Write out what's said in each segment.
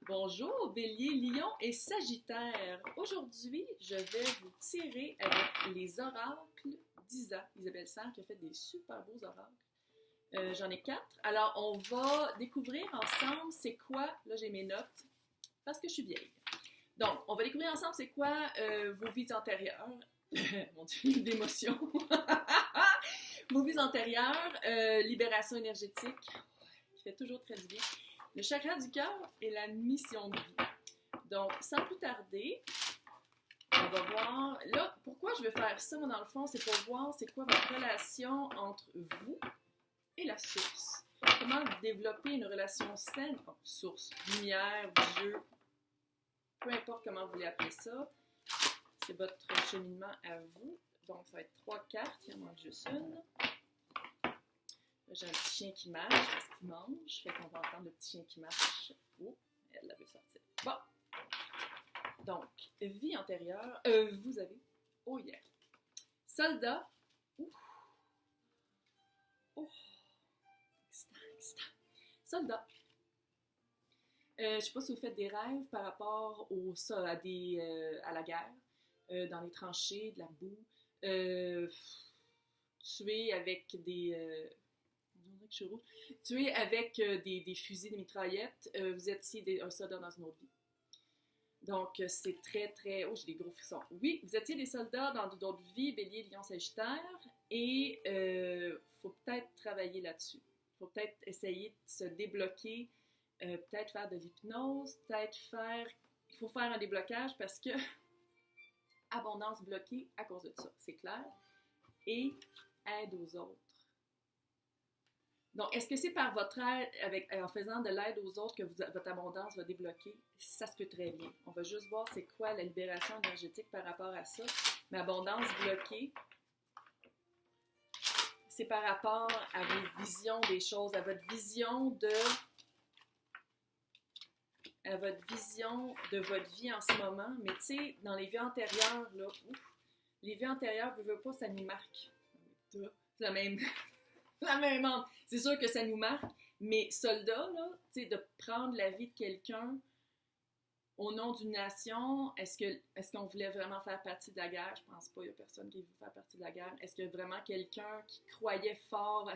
Bonjour, Bélier, Lion et Sagittaire. Aujourd'hui, je vais vous tirer avec les oracles d'Isa, Isabelle Serre, qui a fait des super beaux oracles. J'en ai 4. Alors, on va découvrir ensemble c'est quoi, là j'ai mes notes, parce que je suis vieille. Donc, on va découvrir ensemble c'est quoi vos vies antérieures. Mon Dieu, d'émotion. Vos vies antérieures, libération énergétique, qui fait toujours très bien. Le chakra du cœur et la mission de vie. Donc, sans plus tarder, on va voir... Là, pourquoi je vais faire ça, moi, dans le fond, c'est pour voir c'est quoi votre relation entre vous et la source. Comment développer une relation saine, source, lumière, Dieu, peu importe comment vous voulez appeler ça. C'est votre cheminement à vous. Donc, ça va être 3 cartes, il en manque juste une. J'ai un petit chien qui marche parce qu'il mange. Fait qu'on va entendre le petit chien qui marche. Oh, elle la veut sortir. Bon. Donc, vie antérieure. Vous avez. Oh yeah. Soldat. Ouh. Oh. Excitant. Soldat. Je ne sais pas si vous faites des rêves par rapport à la guerre, dans les tranchées, de la boue. Tuer avec des. Tuer avec des fusils, des mitraillettes, vous étiez un soldat dans une autre vie. Donc, c'est très, très... Oh, j'ai des gros frissons. Oui, vous étiez des soldats dans d'autres vies, Bélier, Lion, Sagittaire, et il faut peut-être travailler là-dessus. Il faut peut-être essayer de se débloquer, peut-être faire de l'hypnose, il faut faire un déblocage parce que abondance bloquée à cause de ça, c'est clair. Et aide aux autres. Donc, est-ce que c'est par votre aide, en faisant de l'aide aux autres, que votre abondance va débloquer? Ça se peut très bien. On va juste voir c'est quoi la libération énergétique par rapport à ça. Mais abondance bloquée, c'est par rapport à vos visions des choses, à votre vision de votre vie en ce moment. Mais tu sais, dans les vies antérieures, là, les vies antérieures, ne veut pas, ça nous marque. C'est la même... La même âme. C'est sûr que ça nous marque, mais soldat, là, tu sais, de prendre la vie de quelqu'un au nom d'une nation, est-ce qu'on voulait vraiment faire partie de la guerre? Je pense pas, il y a personne qui veut faire partie de la guerre. Est-ce qu'il y a vraiment quelqu'un qui croyait fort à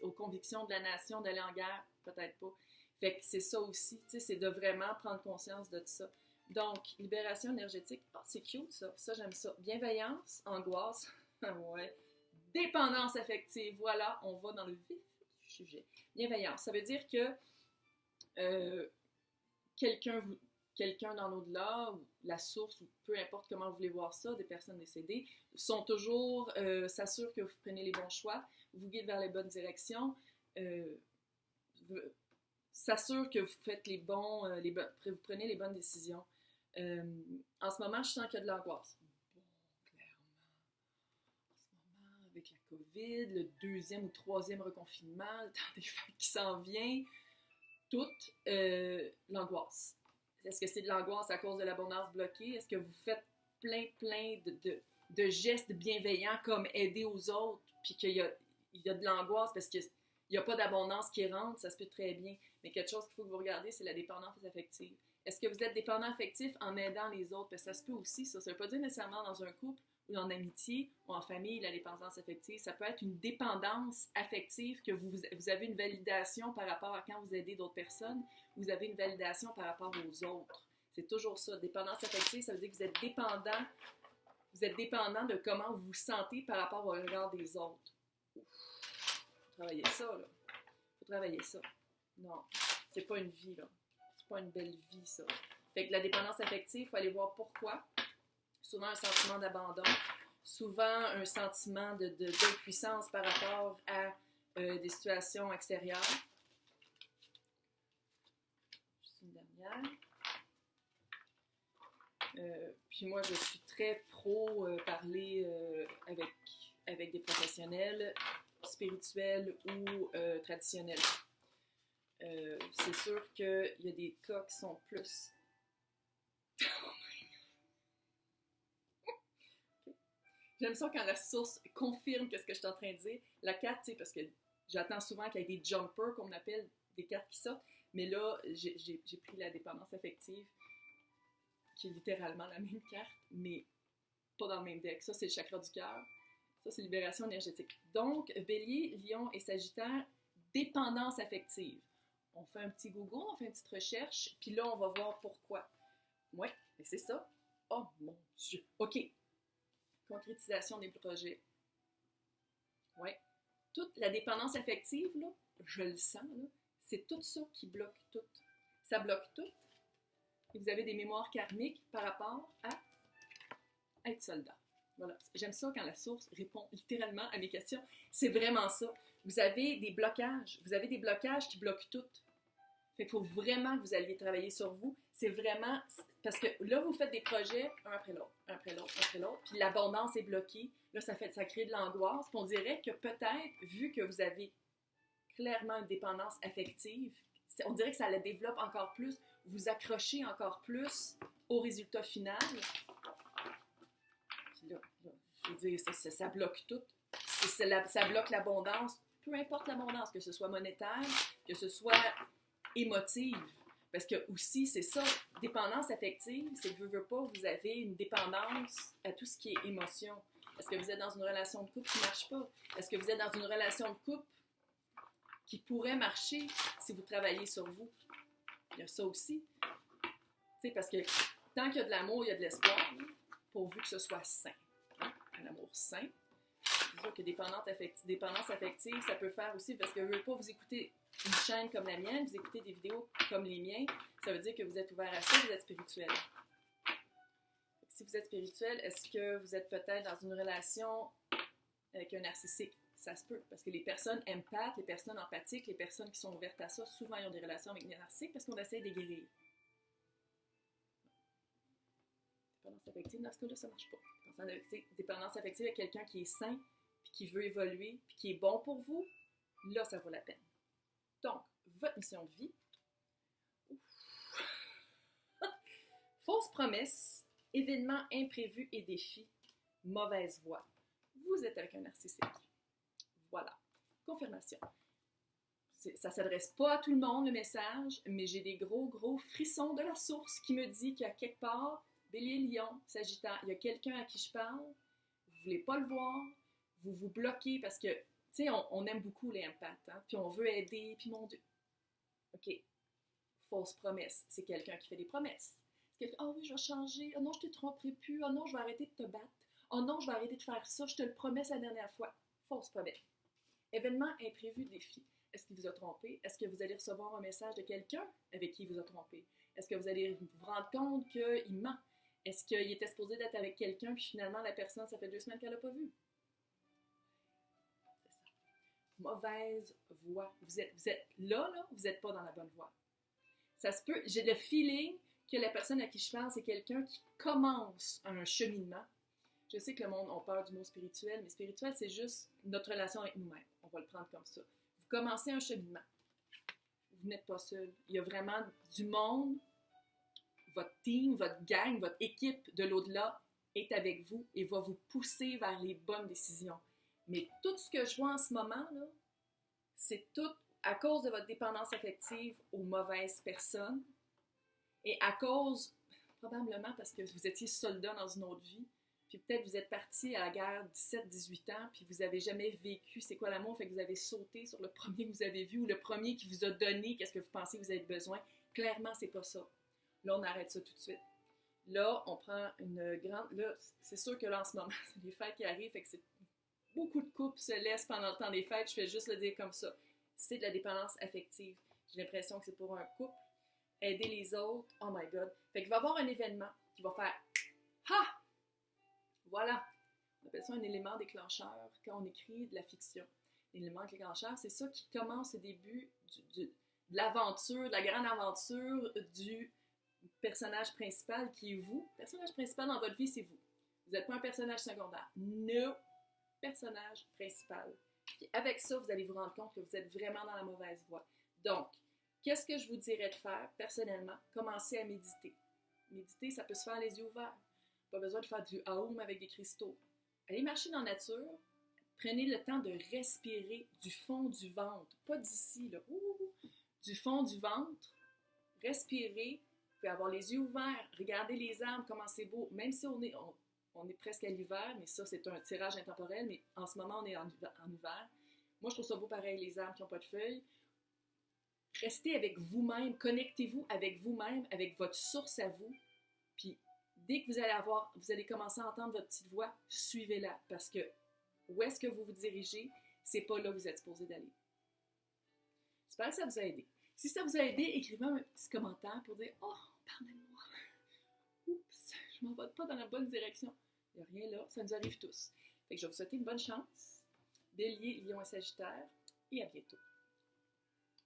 aux convictions de la nation d'aller en guerre? Peut-être pas. Fait que c'est ça aussi, tu sais, c'est de vraiment prendre conscience de ça. Donc, libération énergétique, c'est cute ça, j'aime ça. Bienveillance, angoisse, ouais. Dépendance affective, voilà, on va dans le vif du sujet. Bienveillance, ça veut dire que quelqu'un dans l'au-delà, ou la source, ou peu importe comment vous voulez voir ça, des personnes décédées, sont toujours, s'assurent que vous prenez les bons choix, vous guident vers les bonnes directions, s'assurent que vous faites vous prenez les bonnes décisions. En ce moment, je sens qu'il y a de l'angoisse. Avec la COVID, le 2e ou 3e reconfinement, le temps des fêtes qui s'en vient, toute l'angoisse. Est-ce que c'est de l'angoisse à cause de l'abondance bloquée? Est-ce que vous faites plein de gestes bienveillants comme aider aux autres, puis qu'il y a de l'angoisse parce qu'il n'y a pas d'abondance qui rentre? Ça se peut très bien. Mais quelque chose qu'il faut que vous regardiez, c'est la dépendance affective. Est-ce que vous êtes dépendant affectif en aidant les autres? Parce que ça se peut aussi, ça. Ça ne veut pas dire nécessairement dans un couple, ou en amitié, ou en famille, la dépendance affective. Ça peut être une dépendance affective que vous avez une validation par rapport à quand vous aidez d'autres personnes, vous avez une validation par rapport aux autres. C'est toujours ça. Dépendance affective, ça veut dire que vous êtes dépendant de comment vous vous sentez par rapport au regard des autres. Ouf. Faut travailler ça, là. Faut travailler ça. Non, c'est pas une vie, là. C'est pas une belle vie, ça. Fait que la dépendance affective, il faut aller voir pourquoi. Souvent un sentiment d'abandon, souvent un sentiment d'impuissance par rapport à des situations extérieures. Juste une dernière. Puis moi, je suis très pro parler avec des professionnels spirituels ou traditionnels. C'est sûr qu'il y a des cas qui sont plus... J'aime ça quand la source confirme ce que je suis en train de dire. La carte, tu sais, parce que j'attends souvent qu'il y ait des jumpers, qu'on appelle des cartes qui sortent. Mais là, j'ai pris la dépendance affective, qui est littéralement la même carte, mais pas dans le même deck. Ça, c'est le chakra du cœur. Ça, c'est libération énergétique. Donc, Bélier, Lion et Sagittaire, dépendance affective. On fait un petit Google, on fait une petite recherche, puis là, on va voir pourquoi. Oui, mais c'est ça. Oh mon Dieu. OK. Concrétisation des projets. Oui. Toute la dépendance affective, là, je le sens, là, c'est tout ça qui bloque tout. Ça bloque tout. Et vous avez des mémoires karmiques par rapport à être soldat. Voilà. J'aime ça quand la source répond littéralement à mes questions. C'est vraiment ça. Vous avez des blocages. Vous avez des blocages qui bloquent tout. Fait qu'il faut vraiment que vous alliez travailler sur vous. C'est vraiment... Parce que là, vous faites des projets un après l'autre, un après l'autre, un après l'autre, puis l'abondance est bloquée. Là, ça crée de l'angoisse. Puis on dirait que peut-être, vu que vous avez clairement une dépendance affective, on dirait que ça la développe encore plus, vous accrochez encore plus au résultat final. Puis là, je veux dire, ça bloque tout. Ça bloque l'abondance, peu importe l'abondance, que ce soit monétaire, que ce soit émotive. Parce que aussi, c'est ça, dépendance affective, c'est que veux pas, vous avez une dépendance à tout ce qui est émotion. Est-ce que vous êtes dans une relation de couple qui ne marche pas? Est-ce que vous êtes dans une relation de couple qui pourrait marcher si vous travaillez sur vous? Il y a ça aussi. Tu sais, parce que tant qu'il y a de l'amour, il y a de l'espoir, hein, pourvu que ce soit sain. Hein? Un amour sain. C'est sûr que dépendance affective, ça peut faire aussi, parce que vous ne voulez pas vous écouter une chaîne comme la mienne, vous écoutez des vidéos comme les miennes, ça veut dire que vous êtes ouvert à ça, vous êtes spirituel. Si vous êtes spirituel, est-ce que vous êtes peut-être dans une relation avec un narcissique? Ça se peut, parce que les personnes empathes, les personnes empathiques, les personnes qui sont ouvertes à ça, souvent ils ont des relations avec des narcissiques parce qu'on essaie de les guérir. Dépendance affective, dans ce cas-là, ça ne marche pas. Dépendance affective avec quelqu'un qui est sain, puis qui veut évoluer, puis qui est bon pour vous, là, ça vaut la peine. Donc, votre mission de vie. Fausse promesse, événements imprévus et défis, mauvaise voie. Vous êtes avec un narcissique. Voilà. Confirmation. Ça ne s'adresse pas à tout le monde, le message, mais j'ai des gros frissons de la source qui me dit qu'à quelque part, Bélier, Lion, Sagittaire, il y a quelqu'un à qui je parle, vous ne voulez pas le voir, vous vous bloquez parce que, tu sais, on aime beaucoup les empathes, hein, puis on veut aider, puis mon Dieu. OK. Fausse promesse. C'est quelqu'un qui fait des promesses. C'est quelqu'un, oh oui, je vais changer, oh non, je ne te tromperai plus, oh non, je vais arrêter de te battre, oh non, je vais arrêter de faire ça, je te le promets la dernière fois. Fausse promesse. Événement imprévu, défi. Est-ce qu'il vous a trompé? Est-ce que vous allez recevoir un message de quelqu'un avec qui il vous a trompé? Est-ce que vous allez vous rendre compte qu'il ment? Est-ce qu'il était supposé d'être avec quelqu'un, puis finalement, la personne, ça fait 2 semaines qu'elle l'a pas vu? C'est ça. Mauvaise voie. Vous êtes là, vous n'êtes pas dans la bonne voie. Ça se peut, j'ai le feeling que la personne à qui je parle, c'est quelqu'un qui commence un cheminement. Je sais que le monde a peur du mot spirituel, mais spirituel, c'est juste notre relation avec nous-mêmes. On va le prendre comme ça. Vous commencez un cheminement. Vous n'êtes pas seul. Il y a vraiment du monde. Votre team, votre gang, votre équipe de l'au-delà est avec vous et va vous pousser vers les bonnes décisions. Mais tout ce que je vois en ce moment, là, c'est tout à cause de votre dépendance affective aux mauvaises personnes et à cause, probablement parce que vous étiez soldat dans une autre vie, puis peut-être vous êtes parti à la guerre 17-18 ans, puis vous n'avez jamais vécu c'est quoi l'amour, fait que vous avez sauté sur le premier que vous avez vu ou le premier qui vous a donné qu'est-ce que vous pensez que vous avez besoin. Clairement, c'est pas ça. Là, on arrête ça tout de suite. Là, on prend une grande... Là, c'est sûr que là, en ce moment, c'est les fêtes qui arrivent, fait que c'est... Beaucoup de couples se laissent pendant le temps des fêtes, je fais juste le dire comme ça. C'est de la dépendance affective. J'ai l'impression que c'est pour un couple. Aider les autres, oh my God. Fait qu'il va y avoir un événement qui va faire « Ha! » Voilà. On appelle ça un élément déclencheur quand on écrit de la fiction. L'élément déclencheur, c'est ça qui commence au début de l'aventure, de la grande aventure du personnage principal qui est vous. Le personnage principal dans votre vie, c'est vous. Vous n'êtes pas un personnage secondaire. No! Personnage principal. Puis avec ça, vous allez vous rendre compte que vous êtes vraiment dans la mauvaise voie. Donc, qu'est-ce que je vous dirais de faire, personnellement? Commencez à méditer. Méditer, ça peut se faire les yeux ouverts. Pas besoin de faire du Aum avec des cristaux. Allez marcher dans la nature. Prenez le temps de respirer du fond du ventre. Pas d'ici, là. du fond du ventre, respirez, vous pouvez avoir les yeux ouverts, regardez les arbres, comment c'est beau, même si on est presque à l'hiver, mais ça c'est un tirage intemporel, mais en ce moment on est en hiver. Moi je trouve ça beau pareil, les arbres qui n'ont pas de feuilles. Restez avec vous-même, connectez-vous avec vous-même, avec votre source à vous, puis dès que vous allez commencer à entendre votre petite voix, suivez-la, parce que où est-ce que vous vous dirigez, c'est pas là où vous êtes supposé d'aller. J'espère que ça vous a aidé. Si ça vous a aidé, écrivez un petit commentaire pour dire « Oh, pardonnez-moi, oups, je m'en vais pas dans la bonne direction. » Il n'y a rien là, ça nous arrive tous. Fait que je vais vous souhaiter une bonne chance. Bélier, Lion et Sagittaire, et à bientôt.